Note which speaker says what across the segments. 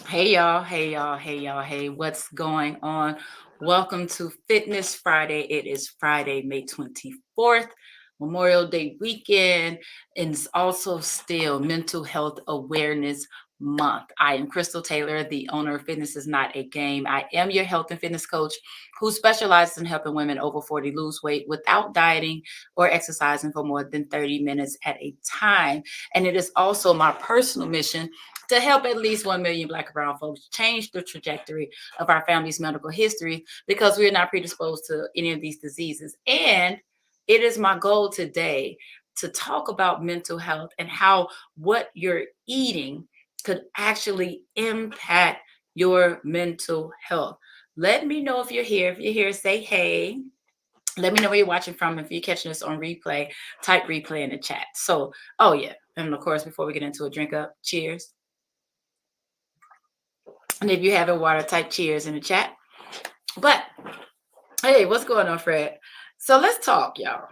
Speaker 1: Hey y'all, hey y'all, hey y'all, hey, what's going on? Welcome to Fitness Friday. It is Friday, May 24th, Memorial Day weekend, and it's also still Mental Health Awareness Month. I am Crystal Taylor, the owner of Fitness is Not a Game. I am your health and fitness coach who specializes in helping women over 40 lose weight without dieting or exercising for more than 30 minutes at a time. And it is also my personal mission to help at least 1 million Black and Brown folks change the trajectory of our family's medical history because we're not predisposed to any of these diseases. And it is my goal today to talk about mental health and how what you're eating could actually impact your mental health. Let me know if you're here. If you're here, say hey. Let me know where you're watching from. If you're catching this on replay, type replay in the chat. So, oh yeah. And of course, before we get into a drink up, cheers. And if you have a water, type cheers in the chat. But hey, what's going on, Fred? So let's talk, y'all.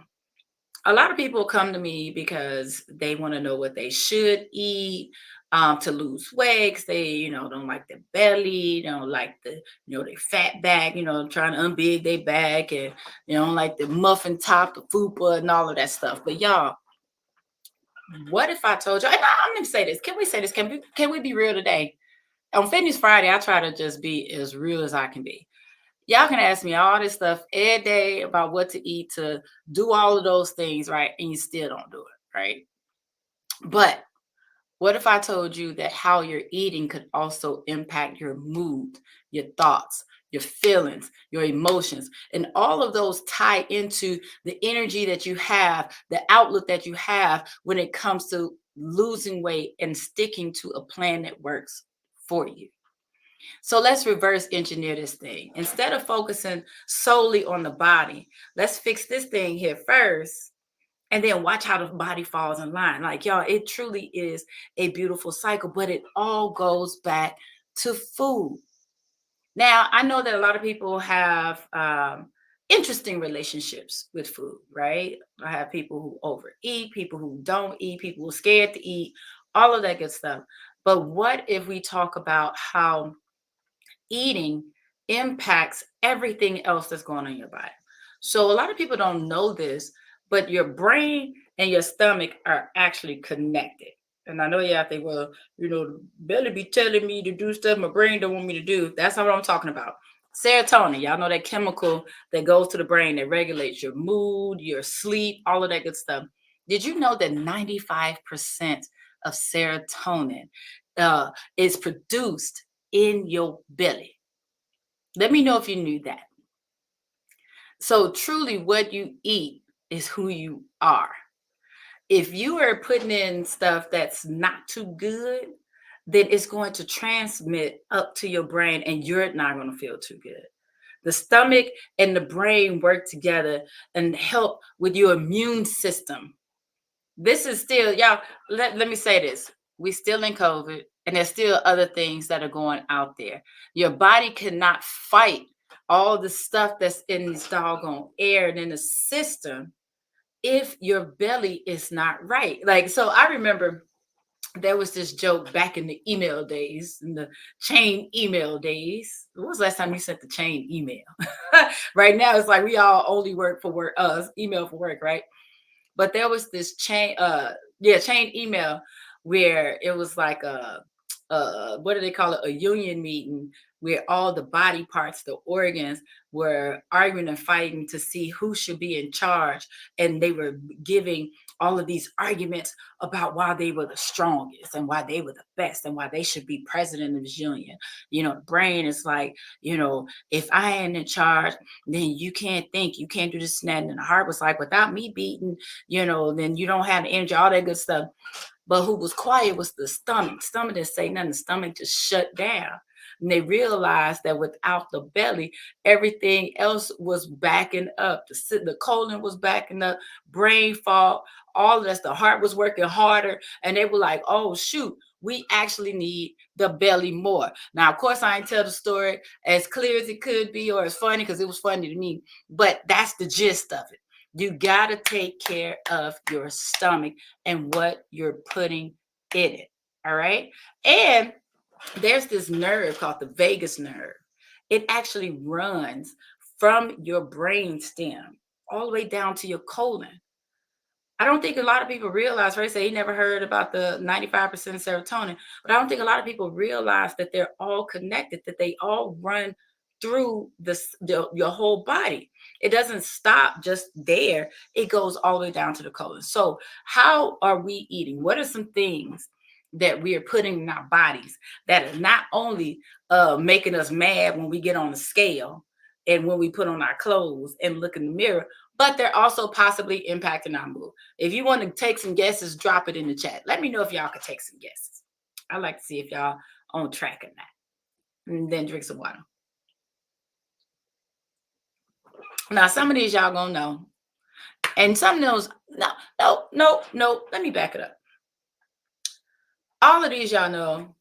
Speaker 1: A lot of people come to me because they want to know what they should eat to lose weight. 'Cause they, don't like their belly, don't like the, their fat back, trying to unbig their back, and don't like the muffin top, the fupa, and all of that stuff. But y'all, what if I told you? I'm gonna say this. Can we say this? Can we be real today? On Fitness Friday, I try to just be as real as I can be. Y'all can ask me all this stuff every day about what to eat to do all of those things, right? And you still don't do it, right? But what if I told you that how you're eating could also impact your mood, your thoughts, your feelings, your emotions, and all of those tie into the energy that you have, the outlook that you have when it comes to losing weight and sticking to a plan that works for you? So let's reverse engineer this thing. Instead of focusing solely on the body, let's fix this thing here first and then watch how the body falls in line. Like, y'all, it truly is a beautiful cycle, but it all goes back to food. Now, I know that a lot of people have interesting relationships with food, right? I have people who overeat, people who don't eat, people who are scared to eat, all of that good stuff. But what if we talk about how eating impacts everything else that's going on in your body? So a lot of people don't know this, but your brain and your stomach are actually connected. And I know you have to think, well, the belly be telling me to do stuff my brain don't want me to do. That's not what I'm talking about. Serotonin, y'all know that chemical that goes to the brain that regulates your mood, your sleep, all of that good stuff. Did you know that 95% of serotonin is produced in your belly? Let me know if you knew that. So, truly, what you eat is who you are. If you are putting in stuff that's not too good, then it's going to transmit up to your brain and you're not going to feel too good. The stomach and the brain work together and help with your immune system. This is still, y'all, let me say this. We still in COVID and there's still other things that are going out there. Your body cannot fight all the stuff that's in this doggone air and in the system if your belly is not right. Like, so I remember there was this joke back in the email days, in the chain email days. When was the last time you sent the chain email? Right now, it's like we all only work for work, email for work, right? But there was this chain email where it was like what do they call it? A union meeting where all the body parts, the organs were arguing and fighting to see who should be in charge. And they were giving all of these arguments about why they were the strongest and why they were the best and why they should be president of this union. The brain is like, if I ain't in charge, then you can't think, you can't do this and that. And the heart was like, without me beating, then you don't have the energy, all that good stuff. But who was quiet was the stomach. Stomach didn't say nothing. The stomach just shut down. And they realized that without the belly, everything else was backing up. The colon was backing up, brain fog, all of this. The heart was working harder. And they were like, oh, shoot, we actually need the belly more. Now, of course, I ain't tell the story as clear as it could be or as funny because it was funny to me. But that's the gist of it. You got to take care of your stomach and what you're putting in it. All right. And There's this nerve called the vagus nerve. It actually runs from your brain stem all the way down to your colon. I don't think a lot of people realize, right? Say he never heard about the 95% serotonin, but I don't think a lot of people realize that they're all connected, that they all run through your whole body. It doesn't stop just there, it goes all the way down to the colon. So, how are we eating? What are some things that we are putting in our bodies that are not only making us mad when we get on the scale and when we put on our clothes and look in the mirror, but they're also possibly impacting our mood? If you want to take some guesses, drop it in the chat. Let me know if y'all could take some guesses. I'd like to see if y'all on track in that. And then drink some water. Now, some of these y'all gonna know. And some of those, no. Let me back it up. All of these y'all know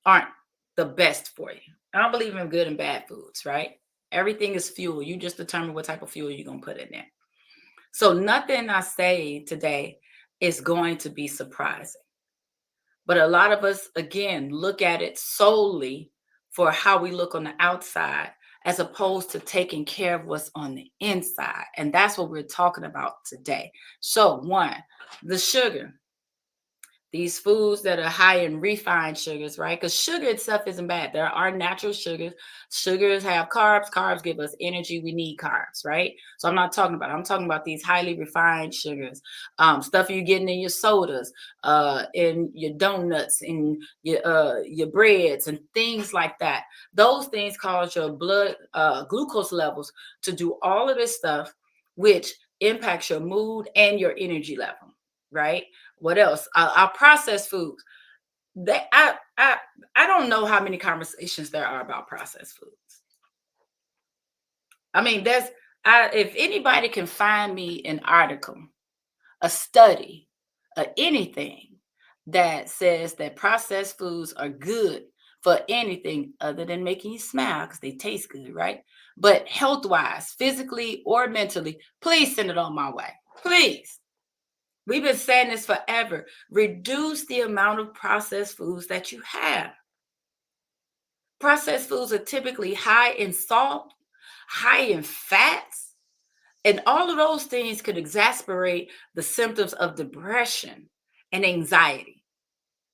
Speaker 1: aren't the best for you. I don't believe in good and bad foods, right? Everything is fuel. You just determine what type of fuel you're gonna put in there. So nothing I say today is going to be surprising. But a lot of us, again, look at it solely for how we look on the outside, as opposed to taking care of what's on the inside. And that's what we're talking about today. So, one, the sugar. These foods that are high in refined sugars, right? Because sugar itself isn't bad. There are natural sugars. Sugars have carbs. Carbs give us energy. We need carbs, right? So I'm talking about these highly refined sugars, stuff you're getting in your sodas, in your donuts, in your breads, and things like that. Those things cause your blood glucose levels to do all of this stuff, which impacts your mood and your energy level, right? What else? Our processed foods. They, I don't know how many conversations there are about processed foods. I mean, if anybody can find me an article, a study, or anything that says that processed foods are good for anything other than making you smile because they taste good, right? But health wise, physically or mentally, please send it on my way. Please. We've been saying this forever. Reduce the amount of processed foods that you have. Processed foods are typically high in salt, high in fats, and all of those things could exacerbate the symptoms of depression and anxiety,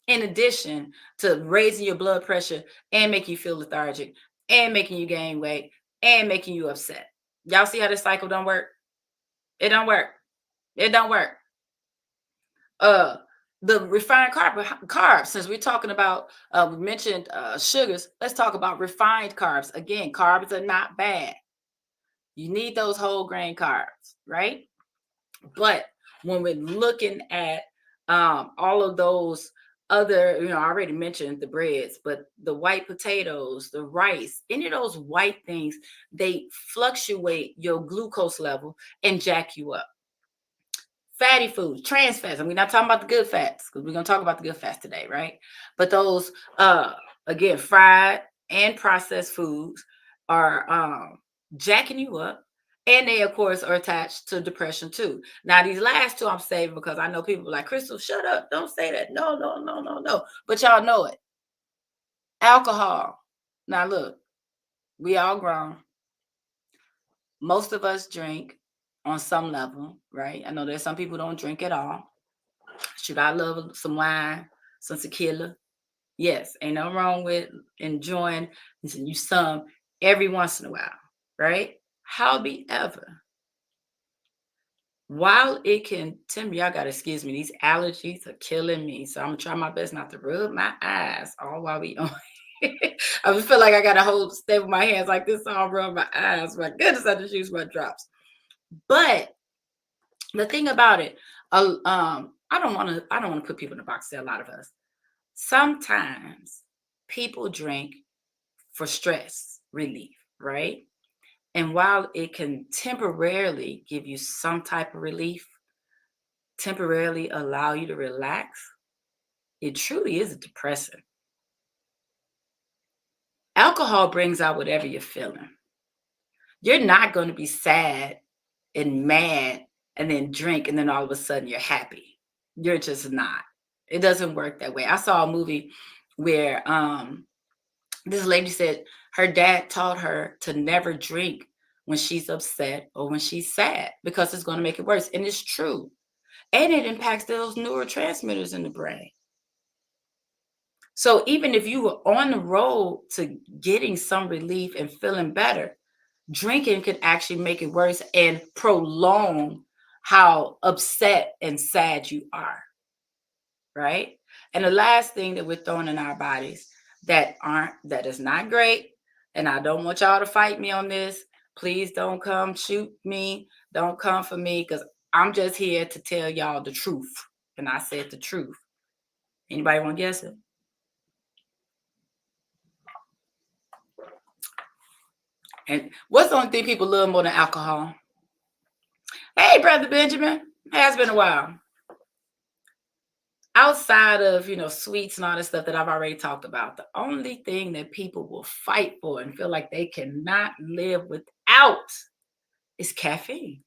Speaker 1: in addition to raising your blood pressure and making you feel lethargic and making you gain weight and making you upset. Y'all see how this cycle don't work? It don't work. It don't work. The refined carbs, since we're talking about we mentioned sugars, let's talk about refined carbs. Again, carbs are not bad. You need those whole grain carbs, right? But when we're looking at all of those other, I already mentioned the breads, but the white potatoes, the rice, any of those white things, they fluctuate your glucose level and jack you up. Fatty foods, trans fats, and we're not talking about the good fats because we're going to talk about the good fats today, right? But those, again, fried and processed foods are jacking you up. And they, of course, are attached to depression too. Now, these last two I'm saving because I know people are like, Crystal, shut up. Don't say that. No. But y'all know it. Alcohol. Now, look, we all grown. Most of us drink on some level, right? I know there's some people who don't drink at all. Should I love some wine, some tequila? Yes, ain't no wrong with enjoying you some every once in a while, right? However, while it can, Tim, y'all gotta excuse me, these allergies are killing me. So I'm gonna try my best not to rub my eyes all while we on. I just feel like I gotta stay with my hands like this, so I'll rub my eyes. My goodness, I just use my drops. But the thing about it, I don't want to put people in a box. There are a lot of us. Sometimes people drink for stress relief, right? And while it can temporarily give you some type of relief, temporarily allow you to relax, it truly is a depressant. Alcohol brings out whatever you're feeling. You're not going to be sad and mad and then drink and then all of a sudden you're happy. You're just not. It doesn't work that way. I saw a movie where this lady said her dad taught her to never drink when she's upset or when she's sad because it's going to make it worse. And it's true. And it impacts those neurotransmitters in the brain. So even if you were on the road to getting some relief and feeling better, drinking could actually make it worse and prolong how upset and sad you are, right? And the last thing that we're throwing in our bodies that is not great, and I don't want y'all to fight me on this. Please don't come shoot me. Don't come for me because I'm just here to tell y'all the truth. And I said the truth. Anybody want to guess it? And what's the only thing people love more than alcohol? Hey, Brother Benjamin. Has been a while. Outside of, sweets and all this stuff that I've already talked about, the only thing that people will fight for and feel like they cannot live without is caffeine.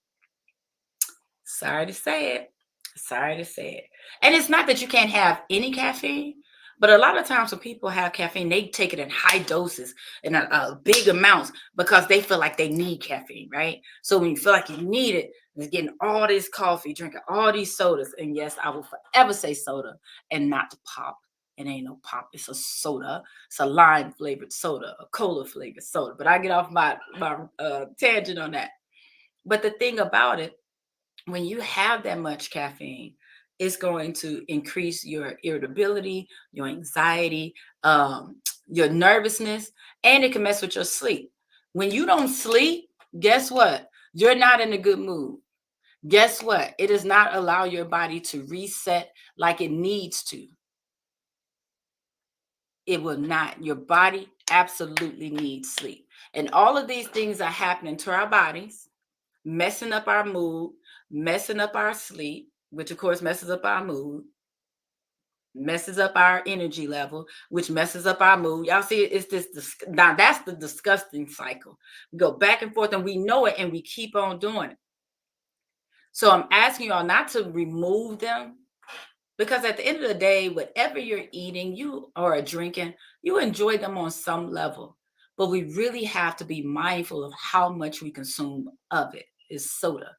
Speaker 1: Sorry to say it. Sorry to say it. And it's not that you can't have any caffeine, but a lot of times when people have caffeine, they take it in high doses and big amounts because they feel like they need caffeine, right? So when you feel like you need it, it's getting all this coffee, drinking all these sodas. And yes, I will forever say soda and not pop. It ain't no pop. It's a soda. It's a lime flavored soda, a cola flavored soda. But I get off my tangent on that. But the thing about it, when you have that much caffeine, it's going to increase your irritability, your anxiety, your nervousness, and it can mess with your sleep. When you don't sleep, guess what? You're not in a good mood. Guess what? It does not allow your body to reset like it needs to. It will not. Your body absolutely needs sleep. And all of these things are happening to our bodies, messing up our mood, messing up our sleep, which of course messes up our mood, messes up our energy level, which messes up our mood. Y'all see, it's now that's the disgusting cycle. We go back and forth and we know it and we keep on doing it. So I'm asking y'all not to remove them because at the end of the day, whatever you're eating, you or drinking, you enjoy them on some level. But we really have to be mindful of how much we consume of it. Is soda.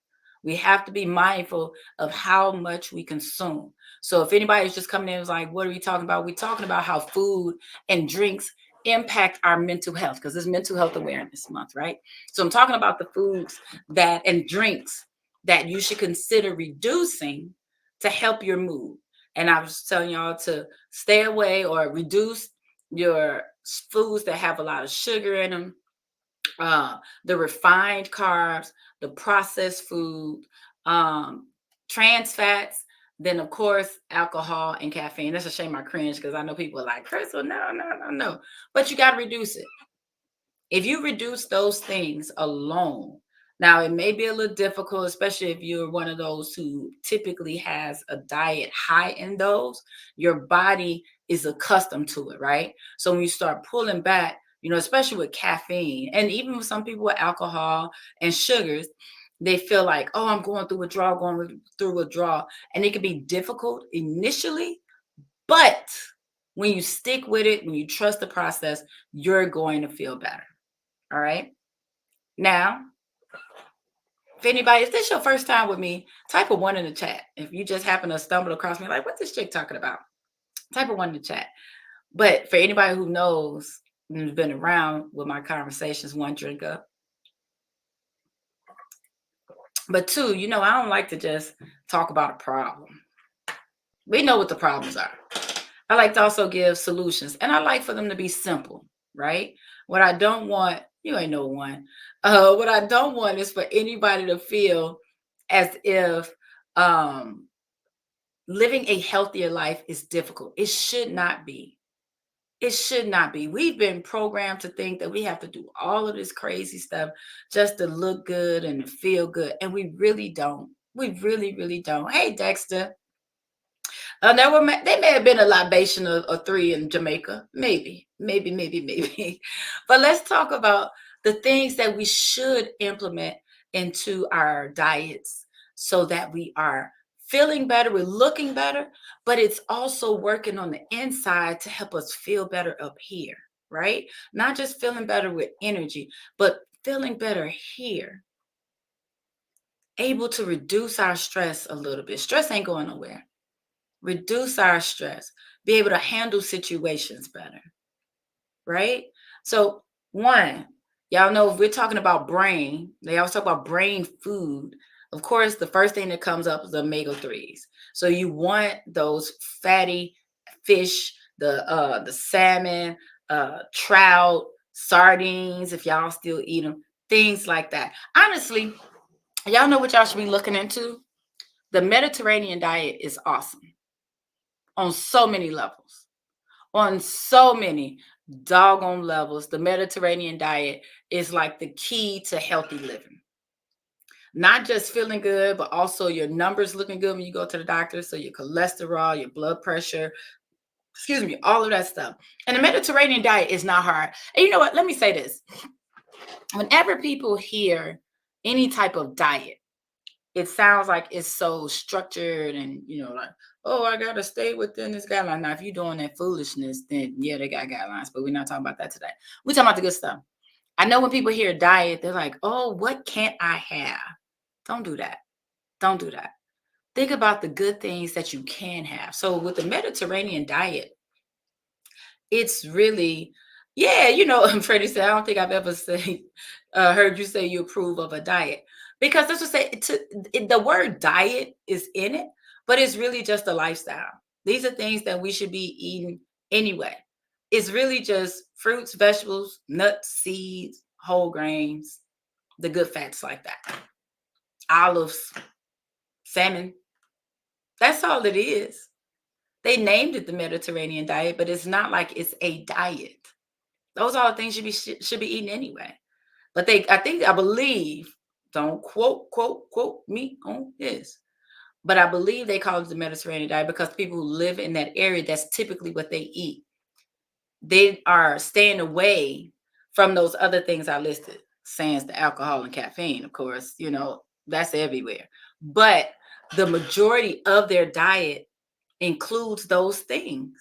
Speaker 1: We have to be mindful of how much we consume. So if anybody's just coming in and is like, what are we talking about? We're talking about how food and drinks impact our mental health because it's mental health awareness month, right? So I'm talking about the foods that and drinks that you should consider reducing to help your mood. And I was telling y'all to stay away or reduce your foods that have a lot of sugar in them, the refined carbs, the processed food, trans fats, then of course alcohol and caffeine. That's a shame I cringe because I know people are like, Crystal, no. But you got to reduce it. If you reduce those things alone, now it may be a little difficult, especially if you're one of those who typically has a diet high in those, your body is accustomed to it, right? So when you start pulling back, especially with caffeine and even with some people with alcohol and sugars, they feel like, oh, I'm going through withdrawal, And it can be difficult initially, but when you stick with it, when you trust the process, you're going to feel better. All right. Now, if this your first time with me, type a 1 in the chat. If you just happen to stumble across me, like, what's this chick talking about? Type a 1 in the chat. But for anybody who knows and has been around with my conversations, 1, drink up. But 2, I don't like to just talk about a problem. We know what the problems are. I like to also give solutions, and I like for them to be simple, right? What I don't want, you ain't no one. What I don't want is for anybody to feel as if living a healthier life is difficult. It should not be. It should not be. We've been programmed to think that we have to do all of this crazy stuff just to look good and to feel good. And we really don't. We really, really don't. Hey, Dexter. They may have been a libation or 3 in Jamaica. Maybe. But let's talk about the things that we should implement into our diets so that we are feeling better, we're looking better, but it's also working on the inside to help us feel better up here, right? Not just feeling better with energy, but feeling better here, able to reduce our stress a little bit. Stress ain't going nowhere. Reduce our stress, be able to handle situations better, right? So, one, y'all know if we're talking about brain, they always talk about brain food. Of course, the first thing that comes up is omega 3s. So you want those fatty fish, the salmon, trout, sardines, if y'all still eat them, things like that. Honestly, y'all know what y'all should be looking into? The Mediterranean diet is awesome on so many levels. On so many doggone levels, the Mediterranean diet is like the key to healthy living. Not just feeling good, but also your numbers looking good when you go to the doctor. So your cholesterol, your blood pressure, excuse me, all of that stuff. And the Mediterranean diet is not hard. And you know what? Let me say this. Whenever people hear any type of diet, it sounds like it's so structured and, like, oh, I got to stay within this guideline. Now, if you're doing that foolishness, then yeah, they got guidelines, but we're not talking about that today. We're talking about the good stuff. I know when people hear diet, they're like, oh, what can't I have? Don't do that. Don't do that. Think about the good things that you can have. So with the Mediterranean diet, it's really, yeah, Freddie said, I don't think I've ever heard you say you approve of a diet, because that's what the word diet is in it, but it's really just a lifestyle. These are things that we should be eating anyway. It's really just fruits, vegetables, nuts, seeds, whole grains, the good fats like that, olives, salmon. That's all it is. They named it the Mediterranean diet, but it's not like it's a diet. Those are all the things should be eating anyway. But I believe, don't quote me on this, but I believe they call it the Mediterranean diet because people who live in that area, that's typically what they eat. They are staying away from those other things I listed, sans the alcohol and caffeine, of course, that's everywhere. But the majority of their diet includes those things.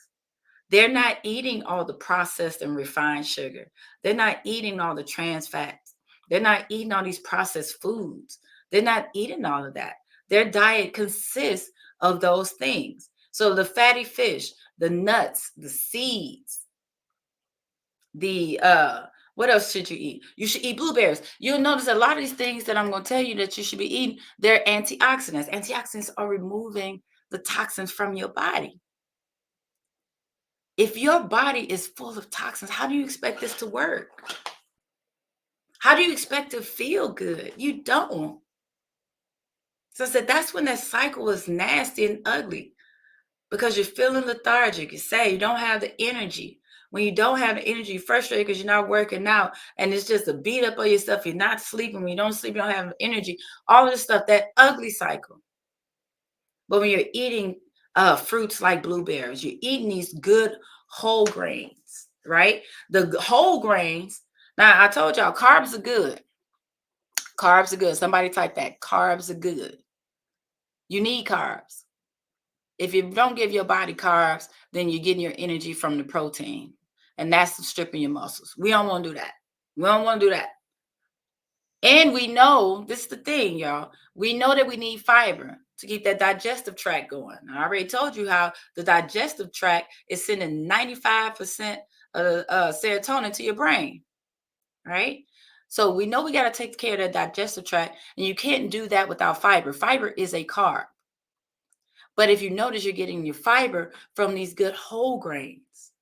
Speaker 1: They're not eating all the processed and refined sugar. They're not eating all the trans fats. They're not eating all these processed foods. They're not eating all of that. Their diet consists of those things. So the fatty fish, the nuts, the seeds, the what else should you eat? You should eat blueberries. You'll notice a lot of these things that I'm going to tell you that you should be eating, they're antioxidants. Antioxidants are removing the toxins from your body. If your body is full of toxins, how do you expect this to work? How do you expect to feel good? You don't. So I said that's when that cycle is nasty and ugly, because you're feeling lethargic. You say you don't have the energy. When you don't have the energy, you're frustrated because you're not working out, and it's just a beat up of yourself. You're not sleeping. When you don't sleep, you don't have energy. All of this stuff, that ugly cycle. But when you're eating fruits like blueberries, you're eating these good whole grains, right? The whole grains. Now, I told y'all carbs are good. Carbs are good. Somebody type that. Carbs are good. You need carbs. If you don't give your body carbs, then you're getting your energy from the protein. And that's stripping your muscles. We don't want to do that. We don't want to do that. And we know, this is the thing, y'all. We know that we need fiber to keep that digestive tract going. I already told you how the digestive tract is sending 95% of serotonin to your brain, right? So we know we got to take care of that digestive tract, and you can't do that without fiber. Fiber is a carb. But if you notice, you're getting your fiber from these good whole grains,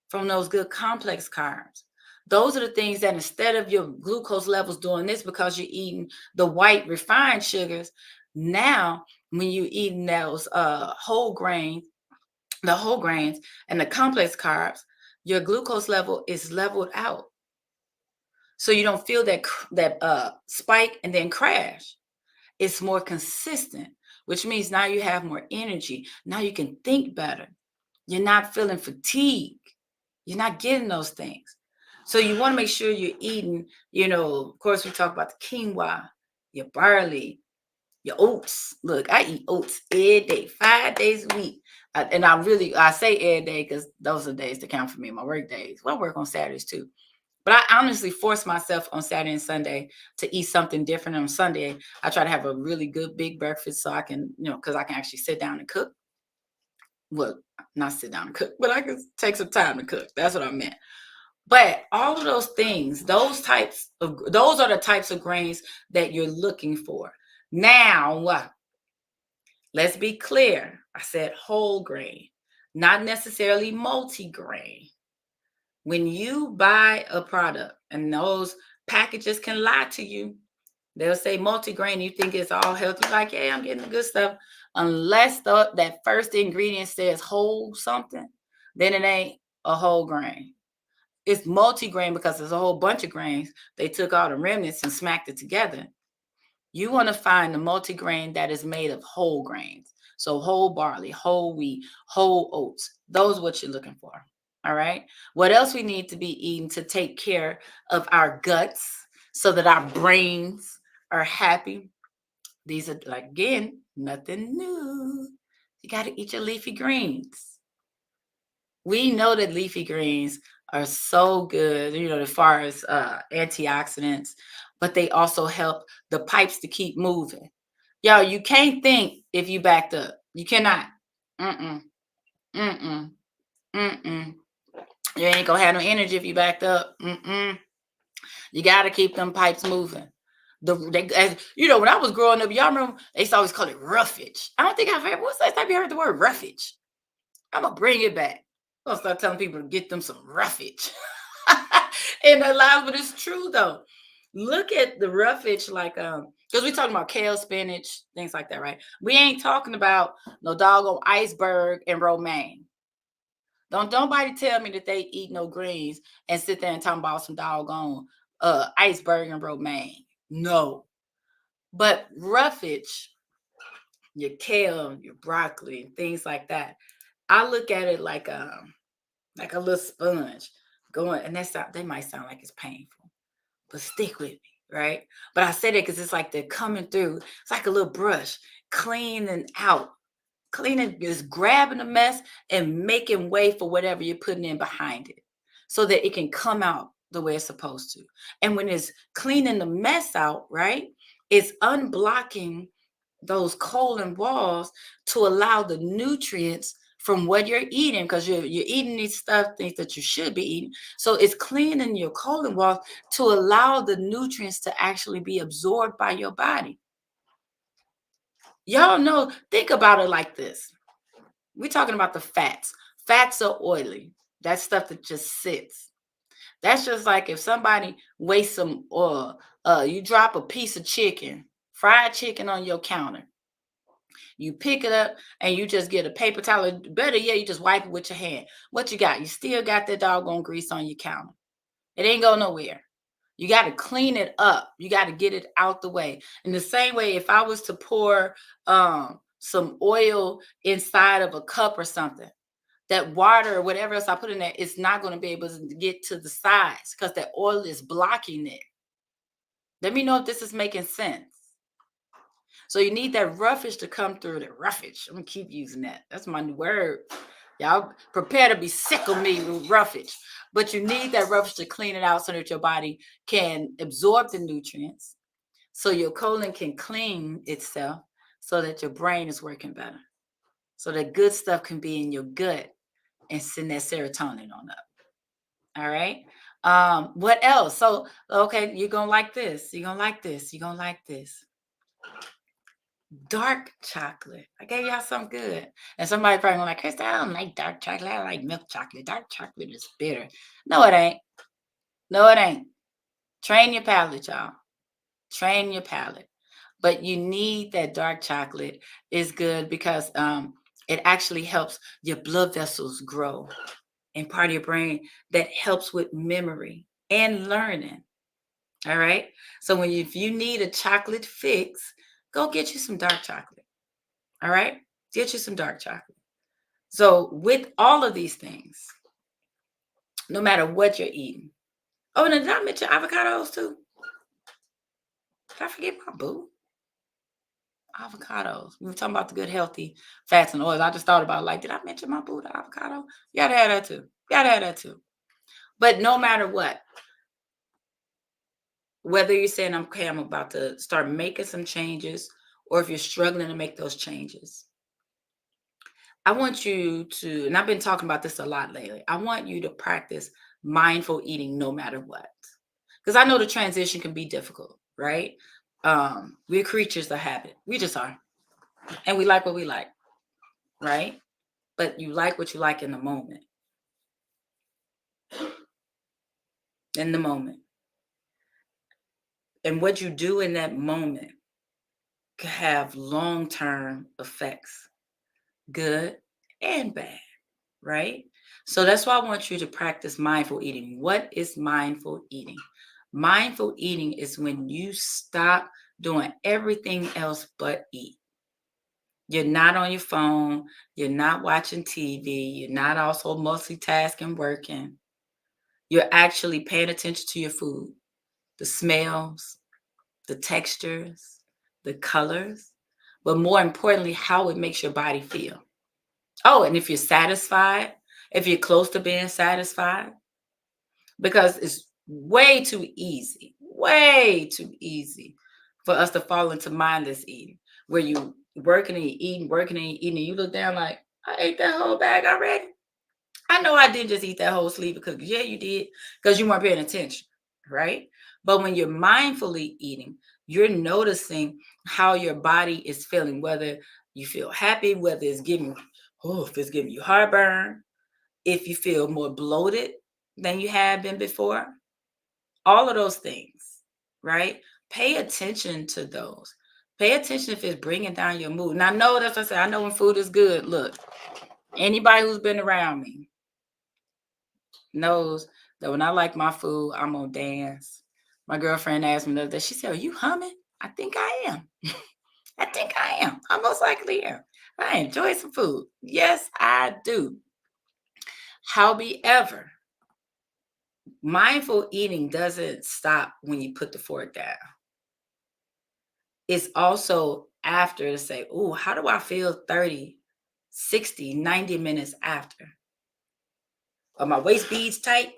Speaker 1: from those good complex carbs. Those are the things that, instead of your glucose levels doing this because you're eating the white refined sugars, now when you're eating those whole grains, the whole grains and the complex carbs, your glucose level is leveled out. So you don't feel that spike and then crash. It's more consistent, which means now you have more energy. Now you can think better. You're not feeling fatigue. You're not getting those things. So you want to make sure you're eating, of course, we talk about the quinoa, your barley, Your oats. Look, I eat oats every day, 5 days a week. And I say every day because those are the days that count for me, my work days. Well, I work on Saturdays too. But I honestly force myself on Saturday and Sunday to eat something different. On Sunday, I try to have a really good big breakfast so I can, because I can actually sit down and cook. Well, not sit down and cook, but I can take some time to cook. That's what I meant. But all of those things, those are the types of grains that you're looking for. Now, let's be clear. I said whole grain, not necessarily multi-grain. When you buy a product, and those packages can lie to you, they'll say multi-grain, you think it's all healthy, like, yeah, I'm getting the good stuff. Unless that first ingredient says whole something, then it ain't a whole grain. It's multi-grain because there's a whole bunch of grains. They took all the remnants and smacked it together. You want to find the multi-grain that is made of whole grains. So whole barley, whole wheat, whole oats. Those are what you're looking for. All right. What else we need to be eating to take care of our guts so that our brains are happy? These are, like, again, nothing new. You got to eat your leafy greens. We know that leafy greens are so good, as far as antioxidants, but they also help the pipes to keep moving. Yo, you can't think if you backed up. You cannot. Mm-mm. Mm-mm. Mm-mm. You ain't gonna have no energy if you backed up. Mm-mm. You gotta keep them pipes moving. When I was growing up, y'all remember they used to always call it roughage. I don't think I've ever. What's the last time you heard the word roughage? I'm gonna bring it back. I'm gonna start telling people to get them some roughage in their lives, but it's true though. Look at the roughage, like because we're talking about kale, spinach, things like that, right? We ain't talking about no doggone iceberg and romaine. Don't nobody tell me that they eat no greens and sit there and talk about some doggone iceberg and romaine. No. But roughage, your kale, your broccoli, things like that. I look at it like a little sponge going, and they might sound like it's painful, but stick with me, right? But I say that because it's like they're coming through. It's like a little brush, cleaning out, cleaning, just grabbing the mess and making way for whatever you're putting in behind it, so that it can come out the way it's supposed to. And when it's cleaning the mess out, right, it's unblocking those colon walls to allow the nutrients from what you're eating, because you're eating things that you should be eating. So it's cleaning your colon walls to allow the nutrients to actually be absorbed by your body. Y'all know, think about it like this. We're talking about the fats. Fats are oily. That's stuff that just sits. That's just like if somebody wastes some oil, you drop a piece of chicken, fried chicken on your counter. You pick it up and you just get a paper towel. Better yet, you just wipe it with your hand. What you got? You still got that doggone grease on your counter. It ain't go nowhere. You got to clean it up. You got to get it out the way. In the same way, if I was to pour some oil inside of a cup or something, that water or whatever else I put in there, it's not going to be able to get to the sides because that oil is blocking it. Let me know if this is making sense. So you need that roughage to come through. The roughage. I'm gonna keep using that. That's my new word. Y'all prepare to be sick of me with roughage. But you need that roughage to clean it out so that your body can absorb the nutrients, so your colon can clean itself, so that your brain is working better, so that good stuff can be in your gut and send that serotonin on up. All right. What else? So, okay, you're gonna like this. You're gonna like this. You're gonna like this. Dark chocolate. I gave y'all something good. And somebody probably gonna like, Krista, I don't like dark chocolate. I like milk chocolate. Dark chocolate is bitter. No, it ain't. No, it ain't. Train your palate, y'all. Train your palate. But you need that dark chocolate. Is good because it actually helps your blood vessels grow and part of your brain that helps with memory and learning. All right. So if you need a chocolate fix, go get you some dark chocolate. All right. Get you some dark chocolate. So with all of these things, no matter what you're eating. Oh, and did I mention avocados too? Did I forget my boo? Avocados. We were talking about the good, healthy fats and oils. I just thought about like, did I mention my Buddha avocado? You gotta have that too. You gotta have that too. But no matter what, whether you're saying, okay, I'm about to start making some changes, or if you're struggling to make those changes, I want you to, and I've been talking about this a lot lately, I want you to practice mindful eating no matter what. Because I know the transition can be difficult, right? We're creatures of habit. We just are. And we like what we like, right? But you like what you like in the moment. In the moment. And what you do in that moment can have long term effects, good and bad, right? So that's why I want you to practice mindful eating. What is mindful eating? Mindful eating is when you stop doing everything else but eat. You're not on your phone. You're not watching TV. You're not also multitasking, working. You're actually paying attention to your food, the smells, the textures, the colors, but more importantly, how it makes your body feel. Oh, and if you're satisfied, if you're close to being satisfied, because it's way too easy for us to fall into mindless eating, where you working and eating, and you look down like, I ate that whole bag already. I know I didn't just eat that whole sleeve of cookies. Yeah, you did, because you weren't paying attention, right? But when you're mindfully eating, you're noticing how your body is feeling, whether you feel happy, whether it's giving, oh, if it's giving you heartburn, if you feel more bloated than you have been before, all of those things, right? Pay attention to those. Pay attention if it's bringing down your mood. And I know that's what I said. I know when food is good. Look, anybody who's been around me knows that when I like my food, I'm gonna dance. My girlfriend asked me the other day, she said, are you humming? I think I am. I think I am. I most likely am. I enjoy some food. Yes, I do. However, mindful eating doesn't stop when you put the fork down. It's also after to say, oh, how do I feel 30, 60, 90 minutes after? Are my waist beads tight?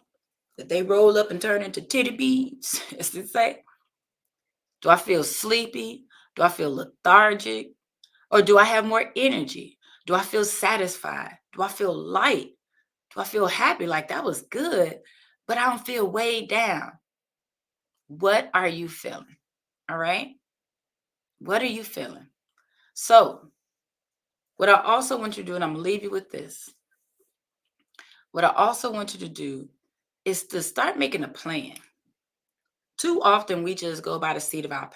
Speaker 1: Did they roll up and turn into titty beads? As they say. Do I feel sleepy? Do I feel lethargic? Or do I have more energy? Do I feel satisfied? Do I feel light? Do I feel happy? Like that was good, but I don't feel weighed down. What are you feeling? All right. What are you feeling? So, what I also want you to do, and I'm going to leave you with this. What I also want you to do is to start making a plan. Too often we just go by the seat of our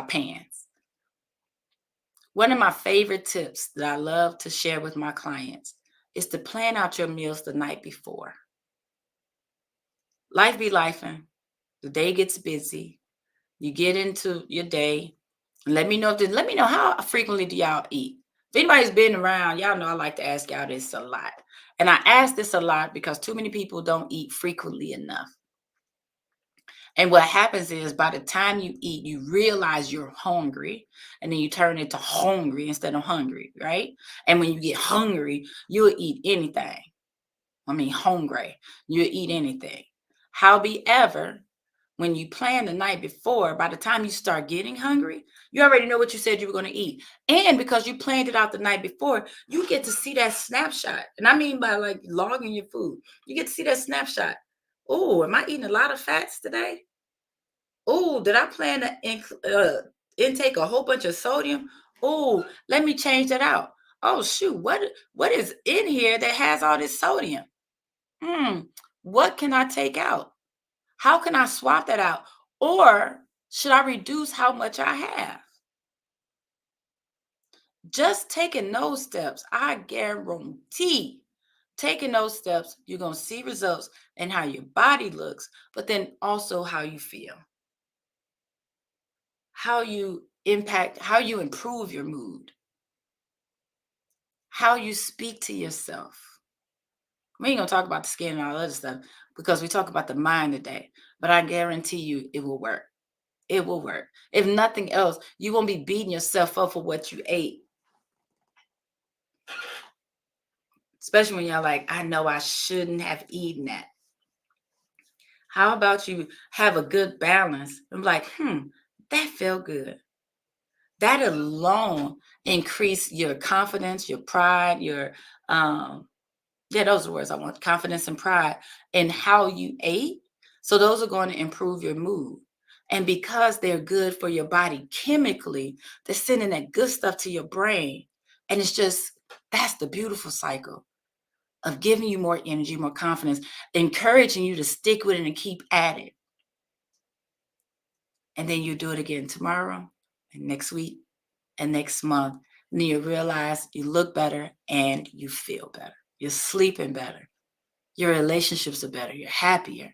Speaker 1: pants. One of my favorite tips that I love to share with my clients is to plan out your meals the night before. Life be lifing. The day gets busy. You get into your day. Let me know how frequently do y'all eat. If anybody's been around, y'all know I like to ask y'all this a lot. And I ask this a lot because too many people don't eat frequently enough. And what happens is by the time you eat, you realize you're hungry, and then you turn into hungry instead of hungry, right? And when you get hungry, you'll eat anything. I mean, hungry, you'll eat anything. However, when you plan the night before, by the time you start getting hungry, you already know what you said you were going to eat. And because you planned it out the night before, you get to see that snapshot. And I mean by like logging your food, you get to see that snapshot. Oh, am I eating a lot of fats today? Oh, did I plan to intake a whole bunch of sodium? Oh, let me change that out. Oh, shoot, what is in here that has all this sodium? Hmm, what can I take out? How can I swap that out? Or should I reduce how much I have? Just taking those steps, I guarantee taking those steps, you're going to see results in how your body looks, but then also how you feel, how you impact, how you improve your mood, how you speak to yourself. We ain't going to talk about the skin and all other stuff because we talk about the mind today, but I guarantee you it will work. It will work. If nothing else, you won't be beating yourself up for what you ate, especially when you're like, I know I shouldn't have eaten that. How about you have a good balance? I'm like, that felt good. That alone increase your confidence, your pride, your yeah, those are words I want. Confidence and pride in how you ate. So those are going to improve your mood. And because they're good for your body chemically, they're sending that good stuff to your brain. And it's just, that's the beautiful cycle of giving you more energy, more confidence, encouraging you to stick with it and keep at it. And then you do it again tomorrow and next week and next month. And then you realize you look better and you feel better. You're sleeping better. Your relationships are better. You're happier.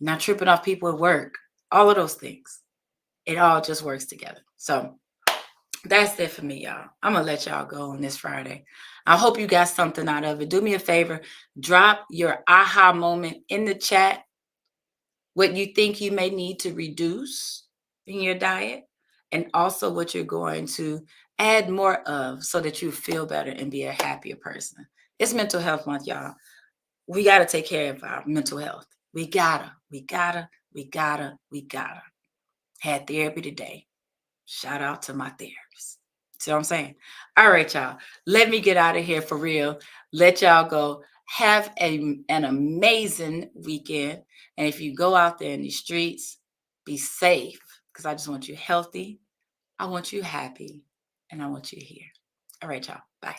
Speaker 1: Not tripping off people at work. All of those things. It all just works together. So that's it for me, y'all. I'm going to let y'all go on this Friday. I hope you got something out of it. Do me a favor. Drop your aha moment in the chat. What you think you may need to reduce in your diet. And also what you're going to add more of so that you feel better and be a happier person. It's Mental Health Month, y'all. We got to take care of our mental health. We gotta. Had therapy today. Shout out to my therapist. See what I'm saying? All right, y'all. Let me get out of here for real. Let y'all go. Have an amazing weekend. And if you go out there in the streets, be safe because I just want you healthy. I want you happy. And I want you here. All right, y'all. Bye.